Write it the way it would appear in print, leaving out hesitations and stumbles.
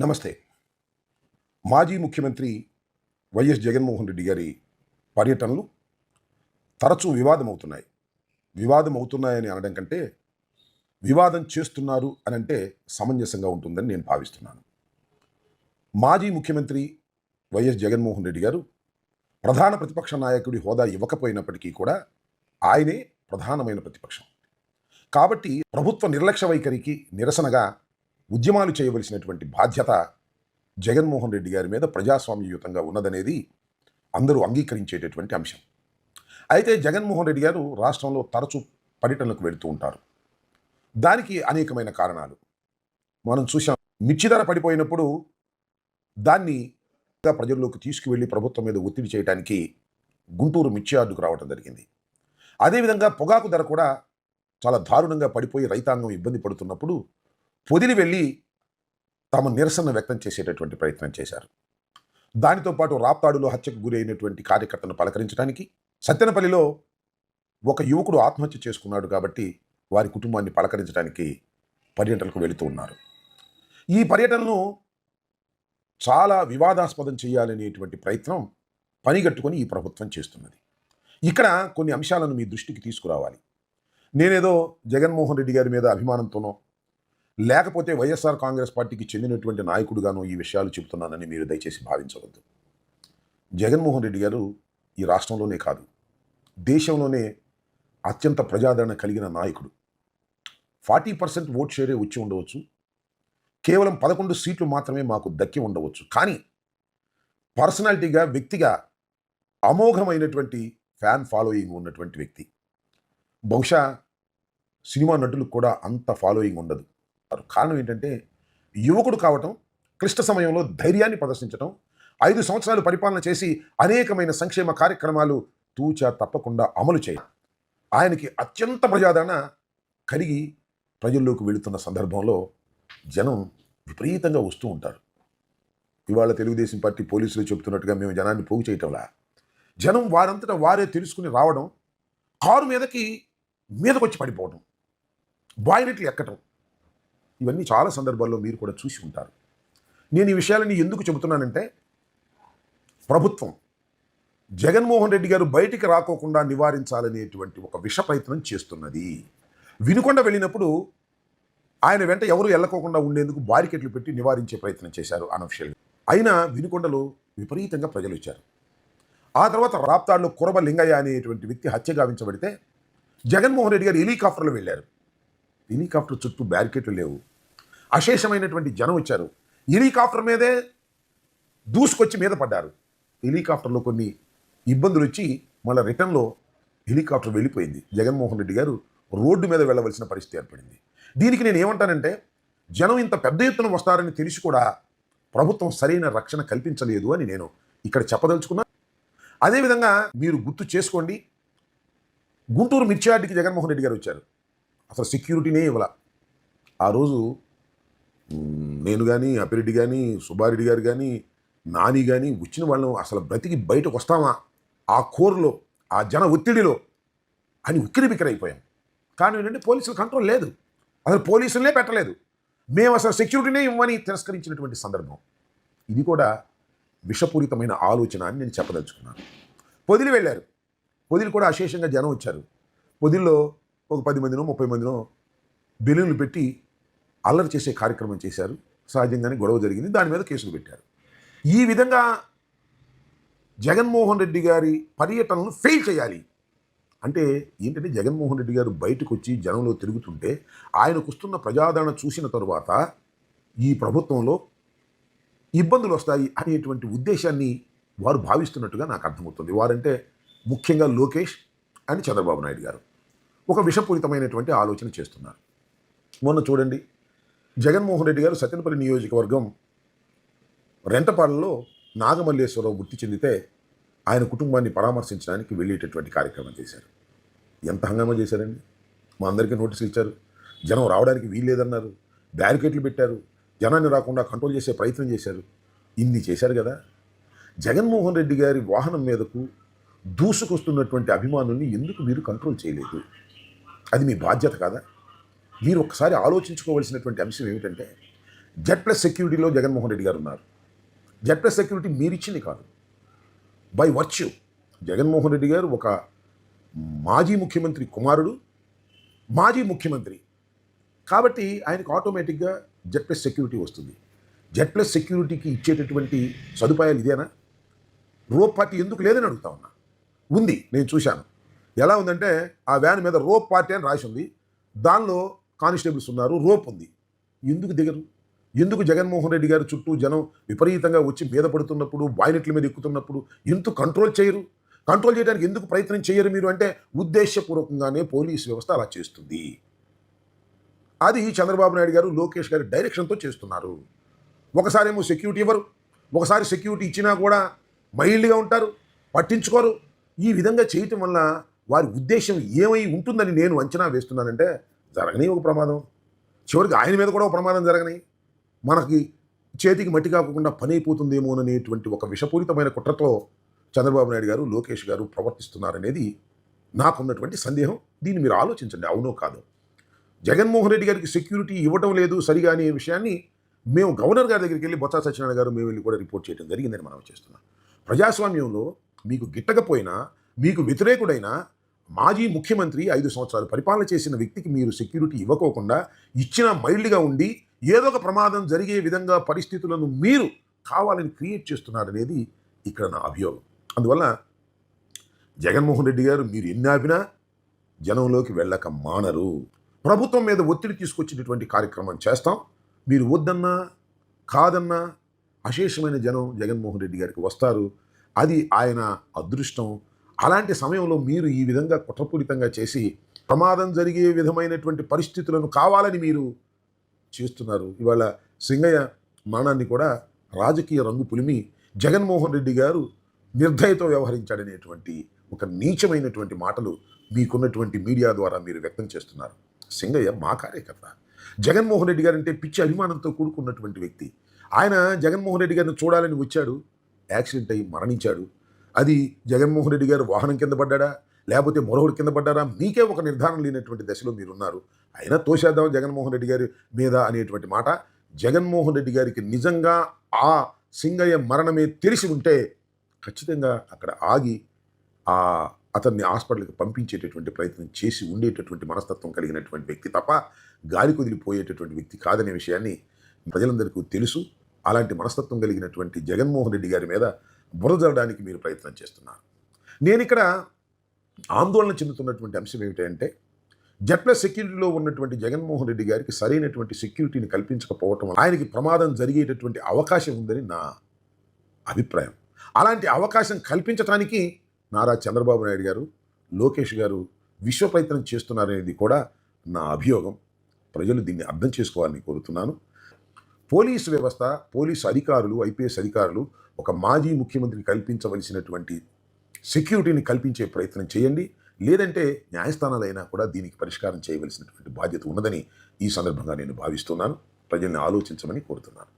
నమస్తే. మాజీ ముఖ్యమంత్రి వైఎస్ జగన్మోహన్ రెడ్డి గారి పర్యటనలు తరచూ వివాదమవుతున్నాయి. వివాదమవుతున్నాయని అనడం కంటే, వివాదం చేస్తున్నారు అనంటే సమంజసంగా ఉంటుందని నేను భావిస్తున్నాను. మాజీ ముఖ్యమంత్రి వైఎస్ జగన్మోహన్ రెడ్డి గారు ప్రధాన ప్రతిపక్ష నాయకుడి హోదా ఇవ్వకపోయినప్పటికీ కూడా ఆయనే ప్రధానమైన ప్రతిపక్షం. కాబట్టి ప్రభుత్వ నిర్లక్ష్య వైఖరికి నిరసనగా ఉద్యమాలు చేయవలసినటువంటి బాధ్యత జగన్మోహన్ రెడ్డి గారి మీద ప్రజాస్వామ్యయుతంగా ఉన్నదనేది అందరూ అంగీకరించేటటువంటి అంశం. అయితే జగన్మోహన్ రెడ్డి గారు రాష్ట్రంలో తరచూ పర్యటనలకు వెళుతూ ఉంటారు. దానికి అనేకమైన కారణాలు మనం చూసాం. మిర్చి ధర పడిపోయినప్పుడు దాన్ని ప్రజల్లోకి తీసుకువెళ్ళి ప్రభుత్వం మీద ఒత్తిడి చేయడానికి గుంటూరు మిర్చి యార్డుకు రావడం జరిగింది. అదేవిధంగా పొగాకు ధర కూడా చాలా దారుణంగా పడిపోయి రైతాంగం ఇబ్బంది పడుతున్నప్పుడు పొదిలి వెళ్ళి తమ నిరసన వ్యక్తం చేసేటటువంటి ప్రయత్నం చేశారు. దానితో పాటు రాప్తాడులో హత్యకు గురి అయినటువంటి కార్యకర్తను పలకరించడానికి, సత్తెనపల్లిలో ఒక యువకుడు ఆత్మహత్య చేసుకున్నాడు కాబట్టి వారి కుటుంబాన్ని పలకరించడానికి పర్యటనకు వెళుతూ ఉన్నారు. ఈ పర్యటనను చాలా వివాదాస్పదం చేయాలనేటువంటి ప్రయత్నం పనిగట్టుకొని ఈ ప్రభుత్వం చేస్తున్నది. ఇక్కడ కొన్ని అంశాలను మీ దృష్టికి తీసుకురావాలి. నేనేదో జగన్మోహన్ రెడ్డి గారి మీద అభిమానంతోనో లేకపోతే వైఎస్ఆర్ కాంగ్రెస్ పార్టీకి చెందినటువంటి నాయకుడుగానో ఈ విషయాలు చెబుతున్నానని మీరు దయచేసి భావించవద్దు. జగన్మోహన్ రెడ్డి గారు ఈ రాష్ట్రంలోనే కాదు, దేశంలోనే అత్యంత ప్రజాదరణ కలిగిన నాయకుడు. 40% ఓట్ షేరే వచ్చి ఉండవచ్చు, కేవలం 11 సీట్లు మాత్రమే మాకు దక్కి ఉండవచ్చు. కానీ పర్సనాలిటీగా, వ్యక్తిగా అమోఘమైనటువంటి ఫ్యాన్ ఫాలోయింగ్ ఉన్నటువంటి వ్యక్తి. బహుశా సినిమా నటులకు కూడా అంత ఫాలోయింగ్ ఉండదు. కారణం ఏంటంటే యువకుడు కావటం, క్లిష్ట సమయంలో ధైర్యాన్ని ప్రదర్శించడం, 5 సంవత్సరాలు పరిపాలన చేసి అనేకమైన సంక్షేమ కార్యక్రమాలు తూచా తప్పకుండా అమలు చేయడం, ఆయనకి అత్యంత ప్రజాదరణ కలిగి ప్రజల్లోకి వెళుతున్న సందర్భంలో జనం విపరీతంగా వస్తూ ఉంటారు. ఇవాళ తెలుగుదేశం పార్టీ పోలీసులు చెబుతున్నట్టుగా మేము జనాన్ని పోగు చేయటంలా, జనం వారంతటా వారే తెలుసుకుని రావడం, కారు మీదకొచ్చి పడిపోవడం, బాయినెట్లు ఎక్కటం, ఇవన్నీ చాలా సందర్భాల్లో మీరు కూడా చూసి ఉంటారు. నేను ఈ విషయాలని ఎందుకు చెబుతున్నానంటే, ప్రభుత్వం జగన్మోహన్ రెడ్డి గారు బయటికి రాకోకుండా నివారించాలనేటువంటి ఒక విష ప్రయత్నం చేస్తున్నది. వినుకొండ వెళ్ళినప్పుడు ఆయన వెంట ఎవరు వెళ్ళకోకుండా ఉండేందుకు బారికెట్లు పెట్టి నివారించే ప్రయత్నం చేశారు అనఫిషియల్గా. అయినా వినుకొండలో విపరీతంగా ప్రజలు వచ్చారు. ఆ తర్వాత రాప్తాడులో కురబ లింగయ్య అనేటువంటి వ్యక్తి హత్య గావించబడితే జగన్మోహన్ రెడ్డి గారు హెలికాప్టర్లో వెళ్ళారు. హెలికాప్టర్ చుట్టూ బ్యారికేట్లు లేవు, అశేషమైనటువంటి జనం వచ్చారు. హెలికాప్టర్ మీదే దూసుకొచ్చి మీద పడ్డారు. హెలికాప్టర్లో కొన్ని ఇబ్బందులు వచ్చి మళ్ళీ రిటర్న్లో హెలికాప్టర్ వెళ్ళిపోయింది. జగన్మోహన్ రెడ్డి గారు రోడ్డు మీద వెళ్ళవలసిన పరిస్థితి ఏర్పడింది. దీనికి నేను ఏమంటానంటే, జనం ఇంత పెద్ద ఎత్తున వస్తారని తెలిసి కూడా ప్రభుత్వం సరైన రక్షణ కల్పించలేదు అని నేను ఇక్కడ చెప్పదలుచుకున్నా. అదేవిధంగా మీరు గుర్తు చేసుకోండి, గుంటూరు మిర్చి యార్డుకి జగన్మోహన్ రెడ్డి గారు వచ్చారు. అసలు సెక్యూరిటీనే ఇవ్వాల. ఆ రోజు నేను కానీ, అప్పిరెడ్డి కానీ, సుబ్బారెడ్డి గారు కానీ, నాని కానీ వచ్చిన వాళ్ళం అసలు బ్రతికి బయటకు వస్తామా ఆ కోరులో, ఆ జన ఒత్తిడిలో అని ఉక్కిరి బిక్కిరి అయిపోయాం. కానీ ఏంటంటే పోలీసుల కంట్రోల్ లేదు, అసలు పోలీసులనే పెట్టలేదు. మేము అసలు సెక్యూరిటీనే ఇవ్వమని తిరస్కరించినటువంటి సందర్భం. ఇది కూడా విషపూరితమైన ఆలోచన అని నేను చెప్పదలుచుకున్నాను. పొదిలి వెళ్ళారు. పొదిలి కూడా అశేషంగా జనం వచ్చారు. పొదిల్లో ఒక 10 మందినో 30 మందినో బెలూన్లు పెట్టి అల్లరి చేసే కార్యక్రమం చేశారు. సహజంగానే గొడవ జరిగింది, దాని మీద కేసులు పెట్టారు. ఈ విధంగా జగన్మోహన్ రెడ్డి గారి పర్యటనను ఫెయిల్ చేయాలి అంటే ఏంటంటే, జగన్మోహన్ రెడ్డి గారు బయటకు వచ్చి జనంలో తిరుగుతుంటే ఆయనకు వస్తున్న ప్రజాదరణ చూసిన తరువాత ఈ ప్రభుత్వంలో ఇబ్బందులు వస్తాయి అనేటువంటి ఉద్దేశాన్ని వారు భావిస్తున్నట్టుగా నాకు అర్థమవుతుంది. వారంటే ముఖ్యంగా లోకేష్ అని చంద్రబాబు నాయుడు గారు ఒక విషపూరితమైనటువంటి ఆలోచన చేస్తున్నారు. మొన్న చూడండి, జగన్మోహన్ రెడ్డి గారు సత్తెనపల్లి నియోజకవర్గం రెంటపాలలో నాగమల్లేశ్వరరావు మృతి చెందితే ఆయన కుటుంబాన్ని పరామర్శించడానికి వెళ్ళేటటువంటి కార్యక్రమం చేశారు. ఎంత హంగామా చేశారండి. మా అందరికీ నోటీసులు ఇచ్చారు, జనం రావడానికి వీల్లేదన్నారు, బ్యారికేట్లు పెట్టారు, జనాన్ని రాకుండా కంట్రోల్ చేసే ప్రయత్నం చేశారు. ఇన్ని చేశారు కదా. జగన్మోహన్ రెడ్డి గారి వాహనం మీదకు దూసుకొస్తున్నటువంటి అభిమానుల్ని ఎందుకు మీరు కంట్రోల్ చేయలేదు? అది మీ బాధ్యత కాదా? మీరు ఒకసారి ఆలోచించుకోవాల్సినటువంటి అంశం ఏమిటంటే, జెడ్ ప్లస్ సెక్యూరిటీలో జగన్మోహన్ రెడ్డి గారు ఉన్నారు. జెడ్ ప్లస్ సెక్యూరిటీ మీరిచ్చింది కాదు, బై వర్చ్యూ జగన్మోహన్ రెడ్డి గారు ఒక మాజీ ముఖ్యమంత్రి కుమారుడు, మాజీ ముఖ్యమంత్రి కాబట్టి ఆయనకు ఆటోమేటిక్గా జెడ్ ప్లస్ సెక్యూరిటీ వస్తుంది. జెడ్ ప్లస్ సెక్యూరిటీకి ఇచ్చేటటువంటి సదుపాయాలు ఇదేనా? రోప్ పార్టీ ఎందుకు లేదని అడుగుతా ఉన్నా. ఉంది, నేను చూశాను. ఎలా ఉందంటే ఆ వ్యాన్ మీద రోప్ పార్టీ అని రాసి ఉంది, దానిలో కానిస్టేబుల్స్ ఉన్నారు, రోప్ ఉంది. ఎందుకు దిగరు? ఎందుకు జగన్మోహన్ రెడ్డి గారి చుట్టూ జనం విపరీతంగా వచ్చి మీద పడుతున్నప్పుడు, బాయినెట్ల మీద ఎక్కుతున్నప్పుడు ఎందుకు కంట్రోల్ చేయరు? కంట్రోల్ చేయడానికి ఎందుకు ప్రయత్నం చేయరు మీరు అంటే ఉద్దేశపూర్వకంగానే పోలీసు వ్యవస్థ అలా చేస్తుంది. అది చంద్రబాబు నాయుడు గారు, లోకేష్ గారి డైరెక్షన్తో చేస్తున్నారు. ఒకసారేమో సెక్యూరిటీ ఇవ్వరు, ఒకసారి సెక్యూరిటీ ఇచ్చినా కూడా మైల్డ్గా ఉంటారు, పట్టించుకోరు. ఈ విధంగా చేయటం వల్ల వారి ఉద్దేశం ఏమై ఉంటుందని నేను అంచనా వేస్తున్నానంటే జరగని ఒక ప్రమాదం, చివరికి ఆయన మీద కూడా ఒక ప్రమాదం జరగని, మనకి చేతికి మట్టి కాకుండా పని అయిపోతుందేమోననేటువంటి ఒక విషపూరితమైన కుట్రతో చంద్రబాబు నాయుడు గారు, లోకేష్ గారు ప్రవర్తిస్తున్నారనేది నాకున్నటువంటి సందేహం. దీన్ని మీరు ఆలోచించండి, అవునో కాదు. జగన్మోహన్ రెడ్డి గారికి సెక్యూరిటీ ఇవ్వటం లేదు సరిగా అనే విషయాన్ని మేము గవర్నర్ గారి దగ్గరికి వెళ్ళి, బొత్స సత్యనారాయణ గారు మేము వెళ్ళి కూడా రిపోర్ట్ చేయడం జరిగిందని మనం చేస్తున్నాం. ప్రజాస్వామ్యంలో మీకు గిట్టకపోయినా, మీకు వ్యతిరేకుడైనా మాజీ ముఖ్యమంత్రి 5 సంవత్సరాలు పరిపాలన చేసిన వ్యక్తికి మీరు సెక్యూరిటీ ఇవ్వకోకుండా ఇచ్చిన మైల్డ్గా ఉండి ఏదో ఒక ప్రమాదం జరిగే విధంగా పరిస్థితులను మీరు కావాలని క్రియేట్ చేస్తున్నారనేది ఇక్కడ నా అభియోగం. అందువల్ల జగన్మోహన్ రెడ్డి గారు మీరు ఎన్ని ఆపినా జనంలోకి వెళ్ళక మానరు. ప్రభుత్వం మీద ఒత్తిడి తీసుకొచ్చినటువంటి కార్యక్రమం చేస్తాం. మీరు వద్దన్నా కాదన్నా అశేషమైన జనం జగన్మోహన్ రెడ్డి గారికి వస్తారు. అది ఆయన అదృష్టం. అలాంటి సమయంలో మీరు ఈ విధంగా కుట్రపూరితంగా చేసి ప్రమాదం జరిగే విధమైనటువంటి పరిస్థితులను కావాలని మీరు చేస్తున్నారు. ఇవాళ సింగయ్య మరణాన్ని కూడా రాజకీయ రంగు పులిమి జగన్మోహన్ రెడ్డి గారు నిర్దయతో వ్యవహరించాడనేటువంటి ఒక నీచమైనటువంటి మాటలు మీకున్నటువంటి మీడియా ద్వారా మీరు వ్యక్తం చేస్తున్నారు. సింగయ్య మా కార్యకర్త. జగన్మోహన్ రెడ్డి గారంటే పిచ్చి అభిమానంతో కూడుకున్నటువంటి వ్యక్తి. ఆయన జగన్మోహన్ రెడ్డి గారిని చూడాలని వచ్చాడు, యాక్సిడెంట్ అయ్యి మరణించాడు. అది జగన్మోహన్ రెడ్డి గారు వాహనం కింద పడ్డాడా లేకపోతే మరొకటి కింద పడ్డారా మీకే ఒక నిర్ధారణ లేనటువంటి దశలో మీరున్నారు. అయినా తోసేద్దాం జగన్మోహన్ రెడ్డి గారి మీద అనేటువంటి మాట. జగన్మోహన్ రెడ్డి గారికి నిజంగా ఆ సింగయ్య మరణమే తెలిసి ఉంటే ఖచ్చితంగా అక్కడ ఆగి అతన్ని హాస్పిటల్కి పంపించేటటువంటి ప్రయత్నం చేసి ఉండేటటువంటి మనస్తత్వం కలిగినటువంటి వ్యక్తి తప్ప గాలి కుదిలిపోయేటటువంటి వ్యక్తి కాదనే విషయాన్ని ప్రజలందరికీ తెలుసు. అలాంటి మనస్తత్వం కలిగినటువంటి జగన్మోహన్ రెడ్డి గారి మీద బురదడానికి మీరు ప్రయత్నం చేస్తున్నారు. నేను ఇక్కడ ఆందోళన చెందుతున్నటువంటి అంశం ఏమిటంటే జెడ్ ప్లస్ సెక్యూరిటీలో ఉన్నటువంటి జగన్మోహన్ రెడ్డి గారికి సరైనటువంటి సెక్యూరిటీని కల్పించకపోవటం ఆయనకి ప్రమాదం జరిగేటటువంటి అవకాశం ఉందని నా అభిప్రాయం. అలాంటి అవకాశం కల్పించడానికి నారా చంద్రబాబు నాయుడు గారు, లోకేష్ గారు విశ్వ ప్రయత్నం చేస్తున్నారనేది కూడా నా అభియోగం. ప్రజలు దీన్ని అర్థం చేసుకోవాలని కోరుతున్నాను. పోలీసు వ్యవస్థ, పోలీసు అధికారులు, ఐపీఎస్ అధికారులు ఒక మాజీ ముఖ్యమంత్రికి కల్పించవలసినటువంటి సెక్యూరిటీని కల్పించే ప్రయత్నం చేయండి. లేదంటే న్యాయస్థానాలైనా కూడా దీనికి పరిష్కారం చేయవలసినటువంటి బాధ్యత ఉన్నదని ఈ సందర్భంగా నేను భావిస్తున్నాను. ప్రజల్ని ఆలోచించమని కోరుతున్నాను.